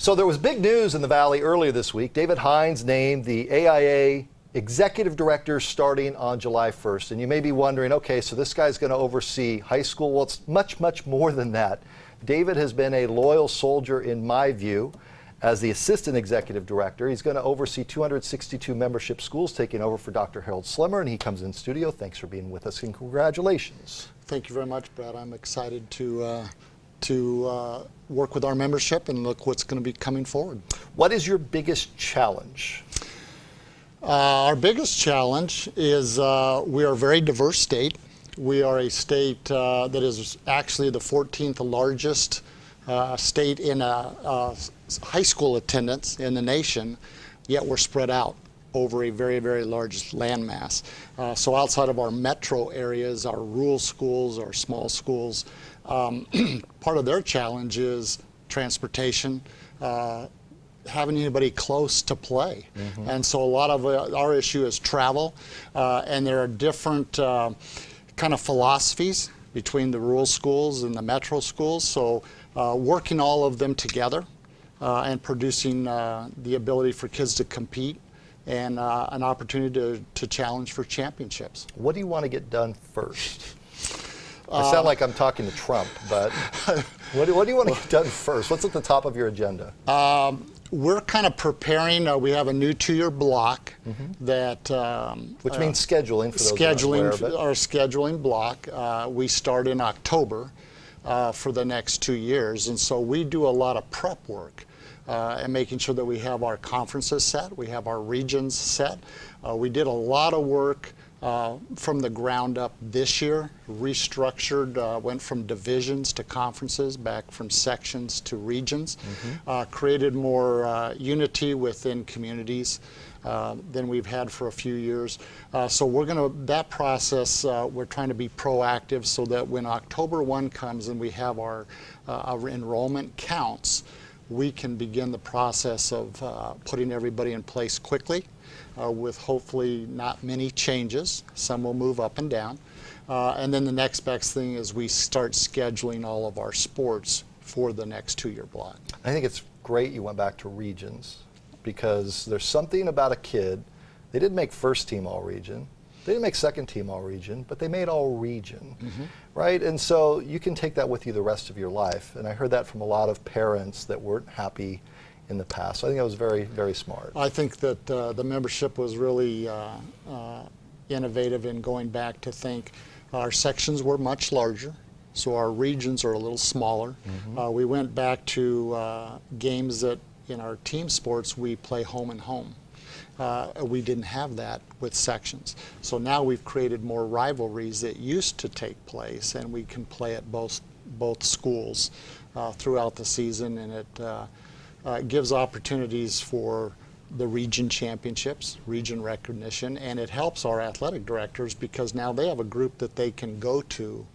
So there was big news in the Valley earlier this week. David Hines named the AIA executive director starting on July 1st. And you may be wondering, okay, so this guy's going to oversee high school. Well, it's much, much more than that. David has been a loyal soldier, in my view, as the assistant executive director. He's going to oversee 262 membership schools, taking over for Dr. Harold Slimmer, and he comes in studio. Thanks for being with us, and congratulations. Thank you very much, Brad. I'm excited to work with our membership and look what's going to be coming forward. What is your biggest challenge? Our biggest challenge is we are a very diverse state. We are a state that is actually the 14th largest state in high school attendance in the nation, yet we're spread out over a very, very large landmass. So outside of our metro areas, our rural schools, our small schools, part of their challenge is transportation, having anybody close to play. Mm-hmm. And so a lot of our issue is travel, and there are different kind of philosophies between the rural schools and the metro schools. So working all of them together and producing the ability for kids to compete and an opportunity to challenge for championships. What do you want to get done first? I sound like I'm talking to Trump, but what do you want to get done first? What's at the top of your agenda? We're kind of preparing. We have a new 2-year block that... Which means scheduling for those who aren't aware of it. Our scheduling block. We start in October for the next 2 years. And so we do a lot of prep work and making sure that we have our conferences set, we have our regions set. We did a lot of work from the ground up this year, restructured, went from divisions to conferences, back from sections to regions, created more unity within communities than we've had for a few years. So we're going to, that process, we're trying to be proactive so that when October 1 comes and we have our enrollment counts, we can begin the process of putting everybody in place quickly. With hopefully not many changes. Some will move up and down. And then the next best thing is we start scheduling all of our sports for the next 2-year block. I think it's great you went back to regions, because there's something about a kid. They didn't make first team all region. They didn't make second team all region, but they made all region, right? And so you can take that with you the rest of your life. And I heard that from a lot of parents that weren't happy in the past. So I think that was very, very smart. I think that the membership was really innovative in going back to think our sections were much larger, so our regions are a little smaller. We went back to games that in our team sports we play home and home. We didn't have that with sections. So now we've created more rivalries that used to take place, and we can play at both schools throughout the season, and it gives opportunities for the region championships, region recognition, and it helps our athletic directors because now they have a group that they can go to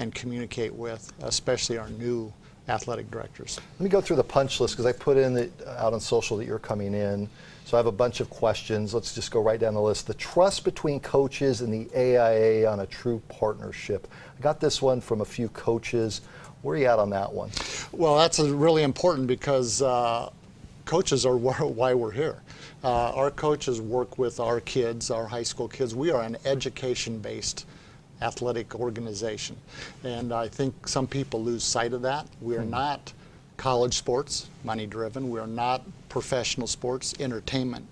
and communicate with, especially our new athletic directors. Let me go through the punch list because I put in out on social that you're coming in. So I have a bunch of questions. Let's just go right down the list. The trust between coaches and the AIA on a true partnership. I got this one from a few coaches. Where are you at on that one? Well, that's really important because coaches are why we're here. Our coaches work with our kids, our high school kids. We are an education-based athletic organization, and I think some people lose sight of that. We are not college sports, money-driven. We are not professional sports, entertainment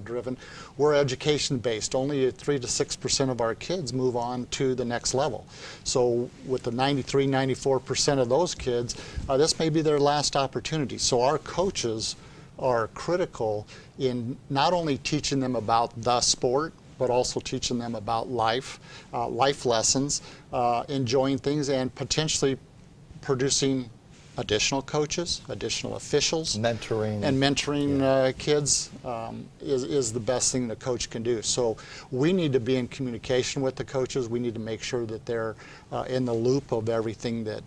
driven. We're education-based. Only 3 to 6% of our kids move on to the next level. So with the 93, 94% of those kids, this may be their last opportunity. So our coaches are critical in not only teaching them about the sport, but also teaching them about life, life lessons, enjoying things, and potentially producing additional coaches, additional officials. Mentoring. And mentoring kids is the best thing the coach can do. So we need to be in communication with the coaches. We need to make sure that they're in the loop of everything that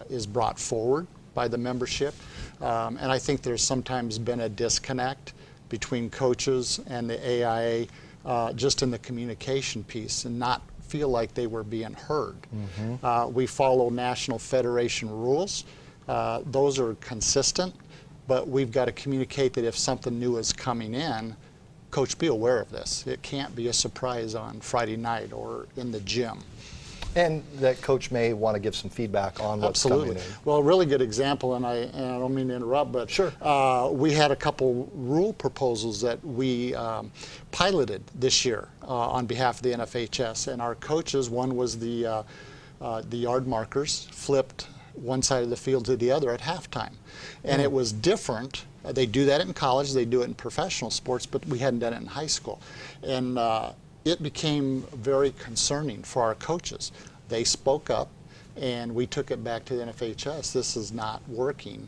is brought forward by the membership. And I think there's sometimes been a disconnect between coaches and the AIA just in the communication piece and not feel like they were being heard. We follow National Federation rules. Those are consistent. but we've got to communicate that if something new is coming in, Coach, be aware of this. It can't be a surprise on Friday night or in the gym. And that coach may want to give some feedback on what's Absolutely. coming in. Well, a really good example, and I don't mean to interrupt, but Sure. We had a couple rule proposals that we piloted this year on behalf of the NFHS, and our coaches, one was the yard markers flipped one side of the field to the other at halftime. And it was different. They do that in college, they do it in professional sports, but we hadn't done it in high school. And it became very concerning for our coaches. They spoke up, and we took it back to the NFHS. This is not working,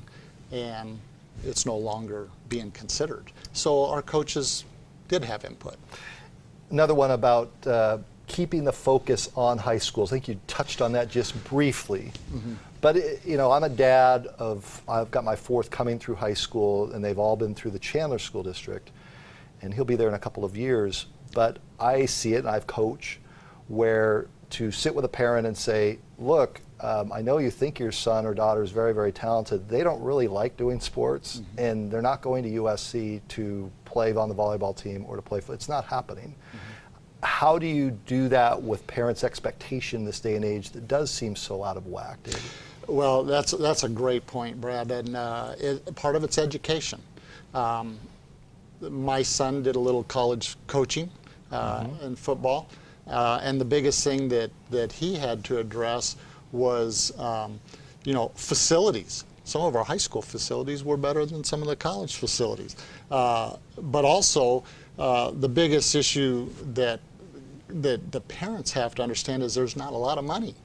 and it's no longer being considered. So our coaches did have input. Another one about keeping the focus on high schools. I think you touched on that just briefly. But I'm a dad I've got my fourth coming through high school, and they've all been through the Chandler School District, and he'll be there in a couple of years. But I see it, and I've coached, where to sit with a parent and say, look, I know you think your son or daughter is very, very talented. They don't really like doing sports, and they're not going to USC to play on the volleyball team or to play. It's not happening. How do you do that with parents' expectation this day and age that does seem so out of whack, David? Well, that's a great point, Brad, and part of it's education. My son did a little college coaching in football, and the biggest thing that he had to address was, facilities. Some of our high school facilities were better than some of the college facilities. But also, the biggest issue that the parents have to understand is there's not a lot of money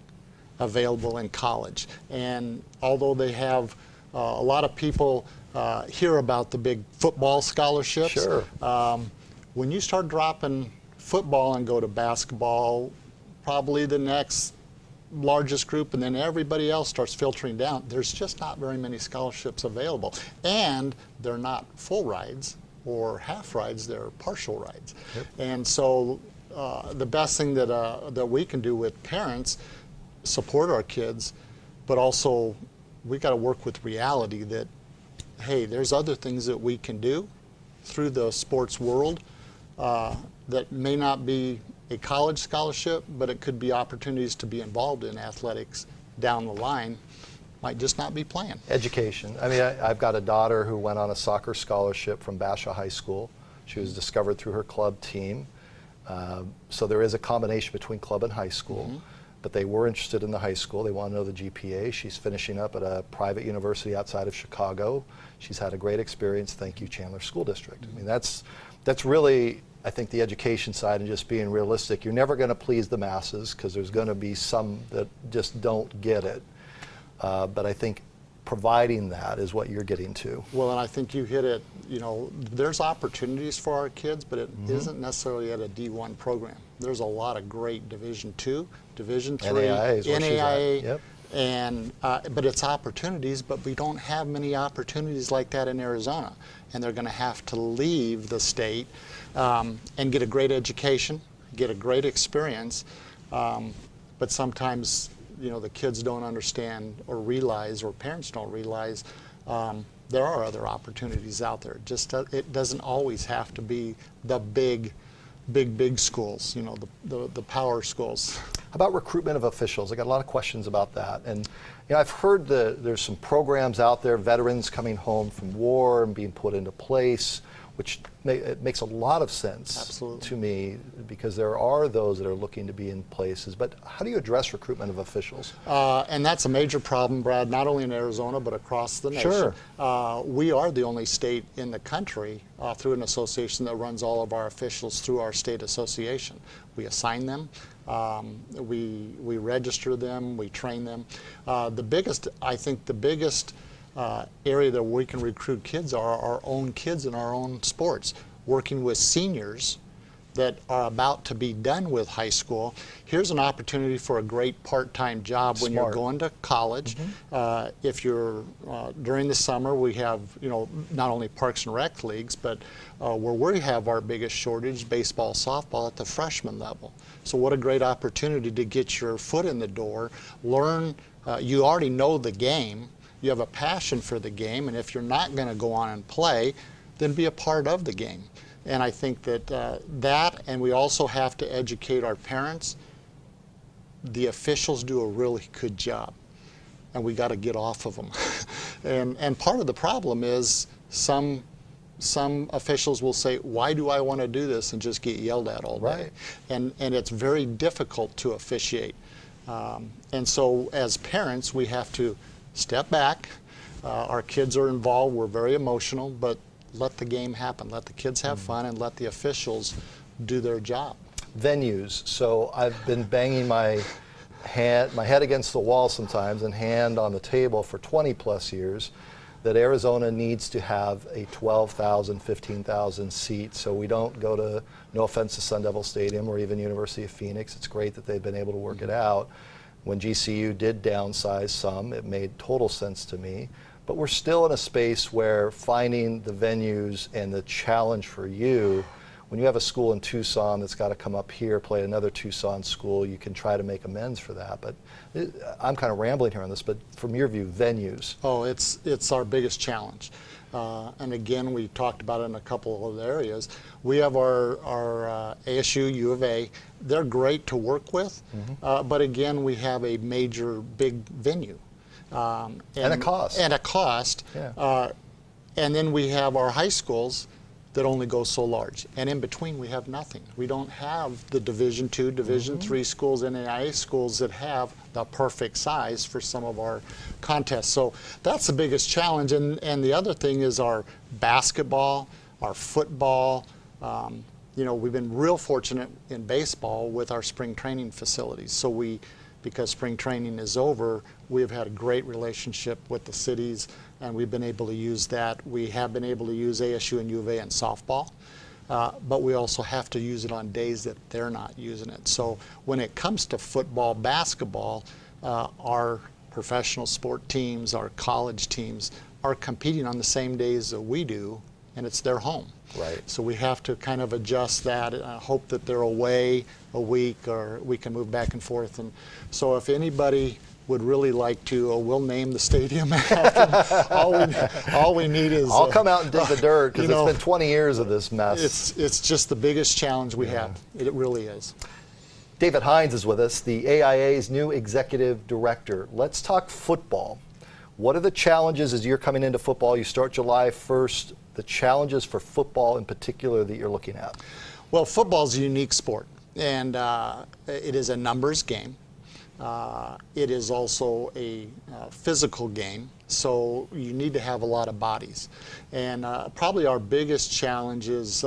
available in college. And although they have a lot of people hear about the big football scholarships, Sure. When you start dropping football and go to basketball, probably the next largest group, and then everybody else starts filtering down, there's just not very many scholarships available. And they're not full rides or half rides, they're partial rides. Yep. And so the best thing that we can do with parents, support our kids, but also we got to work with reality that, hey, there's other things that we can do through the sports world that may not be a college scholarship, but it could be opportunities to be involved in athletics down the line. Might just not be playing. Education. I mean, I've got a daughter who went on a soccer scholarship from Basha High School. She was discovered through her club team. So there is a combination between club and high school. But they were interested in the high school. They want to know the GPA. She's finishing up at a private university outside of Chicago. She's had a great experience. Thank you, Chandler School District. I mean, that's really, I think, the education side and just being realistic. You're never going to please the masses because there's going to be some that just don't get it. But I think providing that is what you're getting to. Well, and I think you hit it. There's opportunities for our kids, but it isn't necessarily at a D1 program. There's a lot of great Division II, Division III, NAIA is where she's at. Yep. And but it's opportunities, but we don't have many opportunities like that in Arizona, and they're going to have to leave the state and get a great education, get a great experience, but sometimes the kids don't understand or realize, or parents don't realize, there are other opportunities out there. Just it doesn't always have to be the big schools, the power schools. How about recruitment of officials? I got a lot of questions about that. And I've heard there's some programs out there, veterans coming home from war and being put into place, which it makes a lot of sense Absolutely. to me, because there are those that are looking to be in places. But how do you address recruitment of officials? And that's a major problem, Brad, not only in Arizona, but across the nation. Sure. We are the only state in the country through an association that runs all of our officials through our state association. We assign them, we register them, we train them. I think the biggest area that we can recruit kids are our own kids in our own sports, working with seniors that are about to be done with high school. Here's an opportunity for a great part-time job when you're going to college. If you're during the summer, we have not only Parks and Rec leagues, but where we have our biggest shortage, baseball, softball at the freshman level. So what a great opportunity to get your foot in the door, learn. You already know the game. you have a passion for the game, and if you're not going to go on and play, then be a part of the game. And I think that, and we also have to educate our parents. The officials do a really good job, and we got to get off of them. and part of the problem is some officials will say, why do I want to do this, and just get yelled at all day. Right. And it's very difficult to officiate. And so as parents, we have to step back. Our kids are involved, we're very emotional, but let the game happen. Let the kids have fun, and let the officials do their job. Venues. So I've been banging my head against the wall sometimes and hand on the table for 20 plus years that Arizona needs to have a 12,000, 15,000 seat, so we don't go to, no offense to Sun Devil Stadium or even University of Phoenix. It's great that they've been able to work it out. When GCU did downsize some, it made total sense to me. But we're still in a space where finding the venues and the challenge for you, when you have a school in Tucson that's got to come up here, play another Tucson school, you can try to make amends for that. But I'm kind of rambling here on this, but from your view, venues. Oh, it's our biggest challenge. And again, we talked about it in a couple of areas. We have our ASU, U of A. They're great to work with, but again, we have a major big venue. And a cost. And a cost. Yeah. And then we have our high schools that only go so large. And in between, we have nothing. We don't have the Division II, Division III schools and AIA schools that have the perfect size for some of our contests. So that's the biggest challenge. And the other thing is our basketball, our football. You know, we've been real fortunate in baseball with our spring training facilities. So because spring training is over, we've had a great relationship with the cities, and we've been able to use that. We have been able to use ASU and U of A in softball, but we also have to use it on days that they're not using it. So when it comes to football, basketball, our professional sport teams, our college teams are competing on the same days that we do, and it's their home. Right. So we have to kind of adjust that, hope that they're away a week, or we can move back and forth. And so if anybody would really like to, we'll name the stadium after all we need is... I'll come out and dig the dirt, because it's been 20 years of this mess. It's just the biggest challenge we have. It really is. David Hines is with us, the AIA's new executive director. Let's talk football. What are the challenges as you're coming into football? You start July 1st. The challenges for football in particular that you're looking at? Well, football is a unique sport, and it is a numbers game. It is also a physical game, so you need to have a lot of bodies. And probably our biggest challenge is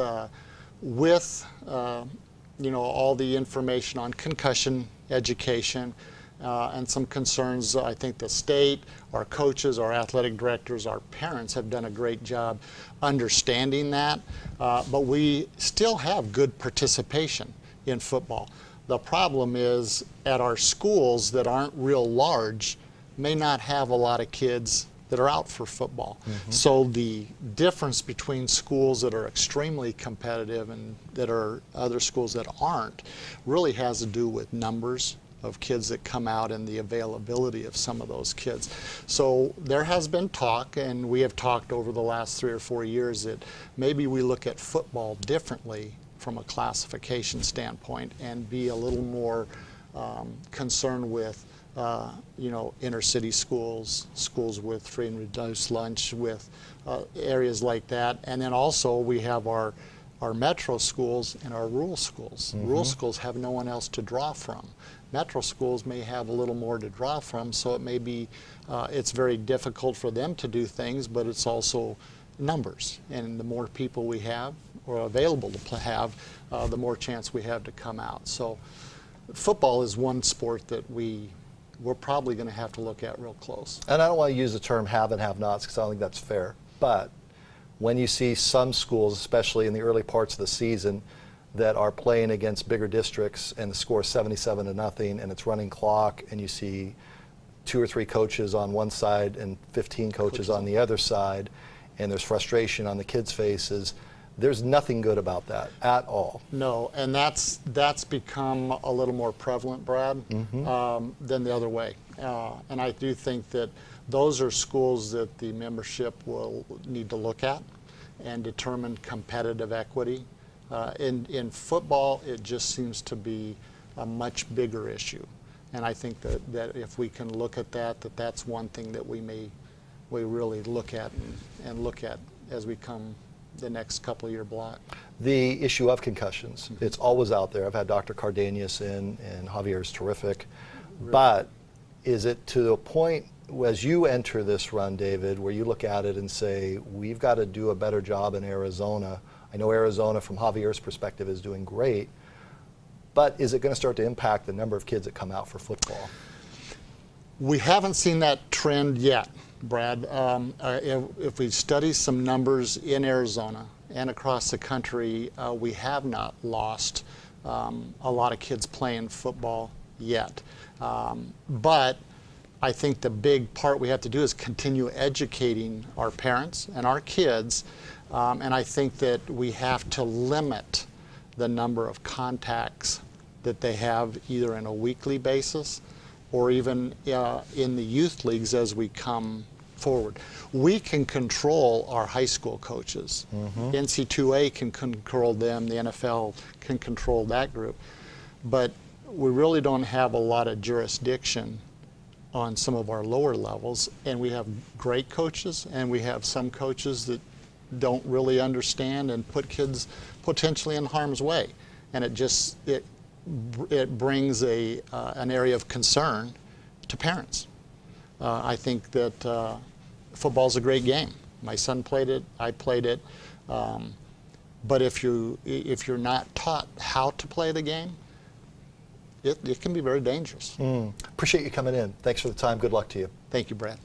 with all the information on concussion education, and some concerns. I think the state, our coaches, our athletic directors, our parents have done a great job understanding that, but we still have good participation in football. The problem is at our schools that aren't real large may not have a lot of kids that are out for football. So the difference between schools that are extremely competitive and that are other schools that aren't really has to do with numbers of kids that come out and the availability of some of those kids. So there has been talk, and we have talked over the last 3 or 4 years, that maybe we look at football differently from a classification standpoint and be a little more concerned with inner city schools, schools with free and reduced lunch, with areas like that. And then also we have our metro schools and our rural schools. Rural schools have no one else to draw from. Metro schools may have a little more to draw from, so it may be, it's very difficult for them to do things, but it's also numbers. And the more people we have or available to have, the more chance we have to come out. So football is one sport that we're probably going to have to look at real close. And I don't want to use the term have and have nots, because I don't think that's fair. But when you see some schools, especially in the early parts of the season, that are playing against bigger districts and the score is 77-0 and it's running clock, and you see 2 or 3 coaches on one side and 15 coaches on the other side, and there's frustration on the kids' faces, there's nothing good about that at all. No, and that's become a little more prevalent, Brad, than the other way. And I do think that those are schools that the membership will need to look at and determine competitive equity. In football, it just seems to be a much bigger issue. And I think that if we can look at that's one thing that we really look at and look at as we come the next couple of year block. The issue of concussions, it's always out there. I've had Dr. Cardenas in, and Javier's terrific. Really? But is it to the point, as you enter this run, David, where you look at it and say, we've got to do a better job in Arizona? I know Arizona, from Javier's perspective, is doing great, but is it going to start to impact the number of kids that come out for football? We haven't seen that trend yet, Brad. If we study some numbers in Arizona and across the country, we have not lost a lot of kids playing football yet. But I think the big part we have to do is continue educating our parents and our kids, and I think that we have to limit the number of contacts that they have either on a weekly basis or even in the youth leagues as we come forward. We can control our high school coaches. NC2A can control them, the NFL can control that group, but we really don't have a lot of jurisdiction on some of our lower levels, and we have great coaches and we have some coaches that don't really understand and put kids potentially in harm's way, and it brings an area of concern to parents. I think that football's a great game. My son played it, I played it, but if you're not taught how to play the game, it can be very dangerous. Appreciate you coming in. Thanks for the time. Good luck to you. Thank you, Brad.